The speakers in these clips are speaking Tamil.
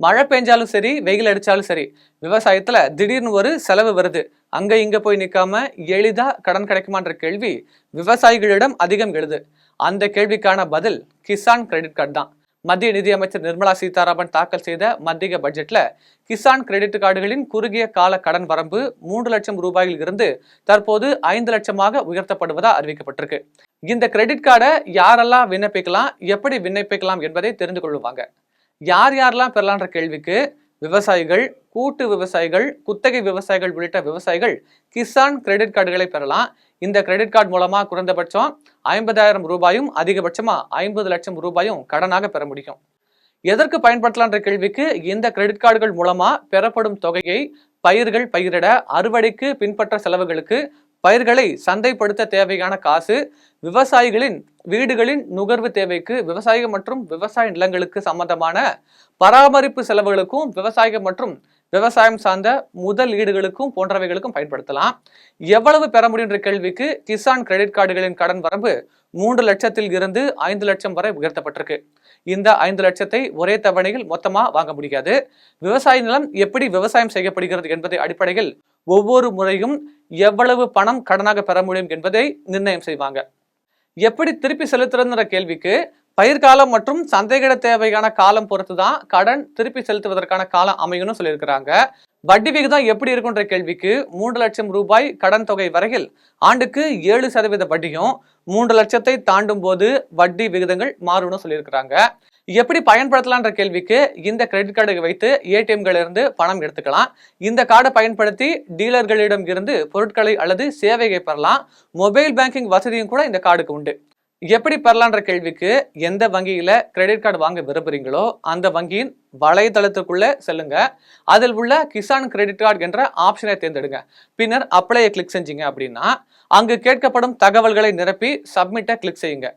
மழை பெஞ்சாலும் சரி, வெயில் அடிச்சாலும் சரி, விவசாயத்துல திடீர்னு ஒரு செலவு வருது. அங்க இங்க போய் நிக்காம எளிதா கடன் கிடைக்குமான்ற கேள்வி விவசாயிகளிடம் அதிகம் எழுது. அந்த கேள்விக்கான பதில் கிசான் கிரெடிட் கார்டு தான். மத்திய நிதியமைச்சர் நிர்மலா சீதாராமன் தாக்கல் செய்த மத்திய பட்ஜெட்ல கிசான் கிரெடிட் கார்டுகளின் குறுகிய கால கடன் வரம்பு 3 லட்சம் ரூபாயில் இருந்து தற்போது 5 லட்சமாக உயர்த்தப்படுவதா அறிவிக்கப்பட்டிருக்கு. இந்த கிரெடிட் கார்டை யாரெல்லாம் விண்ணப்பிக்கலாம், எப்படி விண்ணப்பிக்கலாம் என்பதை தெரிந்து கொள்வாங்க. யார் யாரெல்லாம் பெறலான்ற கேள்விக்கு விவசாயிகள், கூட்டு விவசாயிகள், குத்தகை விவசாயிகள் உள்ளிட்ட விவசாயிகள் கிசான் கிரெடிட் கார்டுகளை பெறலாம். இந்த கிரெடிட் கார்டு மூலமா குறைந்தபட்சம் 50,000 ரூபாயும் அதிகபட்சமா 50 லட்சம் ரூபாயும் கடனாக பெற முடியும். எதற்கு பயன்படுத்தலான்ற கேள்விக்கு இந்த கிரெடிட் கார்டுகள் மூலமா பெறப்படும் தொகையை பயிர்கள் பயிரிட, அறுவடைக்கு பின்பற்ற செலவுகளுக்கு, பயிர்களை சந்தைப்படுத்த தேவையான காசு, விவசாயிகளின் வீடுகளின் நுகர்வு தேவைக்கு, விவசாயிகள் மற்றும் விவசாய நிலங்களுக்கு சம்பந்தமான பராமரிப்பு செலவுகளுக்கும், விவசாயிகள் மற்றும் விவசாயம் சார்ந்த முதலீடுகளுக்கும் போன்றவைகளுக்கும் பயன்படுத்தலாம். எவ்வளவு பெற முடியும் என்ற கேள்விக்கு கிசான் கிரெடிட் கார்டுகளின் கடன் வரம்பு 3 லட்சத்தில் இருந்து 5 லட்சம் வரை உயர்த்தப்பட்டிருக்கு. இந்த 5 லட்சத்தை ஒரே தவணையில் மொத்தமா வாங்க முடியாது. விவசாய நிலம் எப்படி விவசாயம் செய்யப்படுகிறது என்பதை அடிப்படையில் ஒவ்வொரு முறையும் எவ்வளவு பணம் கடனாக பெற முடியும் என்பதை நிர்ணயம் செய்வாங்க. எப்படி திருப்பி செலுத்துறதுன்ற கேள்விக்கு பயிர்காலம் மற்றும் சந்தையிட தேவையான காலம் பொறுத்துதான் கடன் திருப்பி செலுத்துவதற்கான காலம் அமையும்னு சொல்லியிருக்கிறாங்க. வட்டி விகிதம் எப்படி இருக்குன்ற கேள்விக்கு 3 லட்சம் ரூபாய் கடன் தொகை வரையில் ஆண்டுக்கு 7% வட்டியும், 3 லட்சத்தை தாண்டும் போது வட்டி விகிதங்கள் மாறும்னு சொல்லியிருக்கிறாங்க. எப்படி பயன்படுத்தலான்ற கேள்விக்கு இந்த கிரெடிட் கார்டை வைத்து ஏடிஎம்கள் இருந்து பணம் எடுத்துக்கலாம். இந்த கார்டை பயன்படுத்தி டீலர்களிடம் இருந்து பொருட்களை அல்லது சேவையை பெறலாம். மொபைல் பேங்கிங் வசதியும் கூட இந்த கார்டுக்கு உண்டு. எப்படி பெறலான்ற கேள்விக்கு எந்த வங்கியில கிரெடிட் கார்டு வாங்க விரும்புறீங்களோ அந்த வங்கியின் வலைதளத்துக்குள்ள செல்லுங்க. அதில் உள்ள கிசான் கிரெடிட் கார்டு என்ற ஆப்ஷனை தேர்ந்தெடுங்க. பின்னர் அப்ளையை கிளிக் செஞ்சீங்க அப்படின்னா அங்கு கேட்கப்படும் தகவல்களை நிரப்பி சப்மிட்டை கிளிக் செய்யுங்க.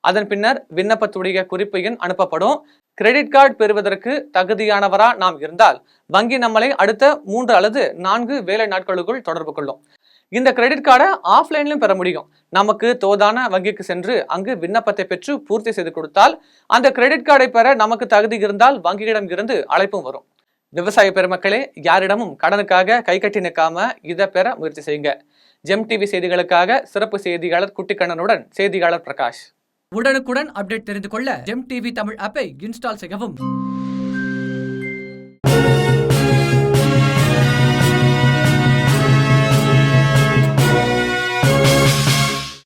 அதன் பின்னர் விண்ணப்பத்துடைய குறிப்பு எண் அனுப்பப்படும். கிரெடிட் கார்டு பெறுவதற்கு தகுதியானவரா நாம் இருந்தால் வங்கி நம்மளை அடுத்த 3 அல்லது 4 வேலை நாட்களுக்குள் தொடர்பு கொள்ளும். இந்த கிரெடிட் கார்டை ஆஃப்லைன்லயும் பெற முடியும். நமக்கு தோதான வங்கிக்கு சென்று அங்கு விண்ணப்பத்தை பெற்று பூர்த்தி செய்து கொடுத்தால் அந்த கிரெடிட் கார்டை பெற நமக்கு தகுதி இருந்தால் வங்கியிடம் இருந்து அழைப்பும் வரும். விவசாய பெருமக்களே, யாரிடமும் கடனுக்காக கை கட்டி நிற்காம இதை பெற முயற்சி செய்யுங்க. ஜெம் டிவி செய்திகளுக்காக சிறப்பு செய்தியாளர் குட்டிக்கண்ணனுடன் செய்தியாளர் பிரகாஷ். உடனுக்குடன் அப்டேட் தெரிந்து கொள்ள ஜெம் டிவி தமிழ் ஆப்பை இன்ஸ்டால் செய்யவும்.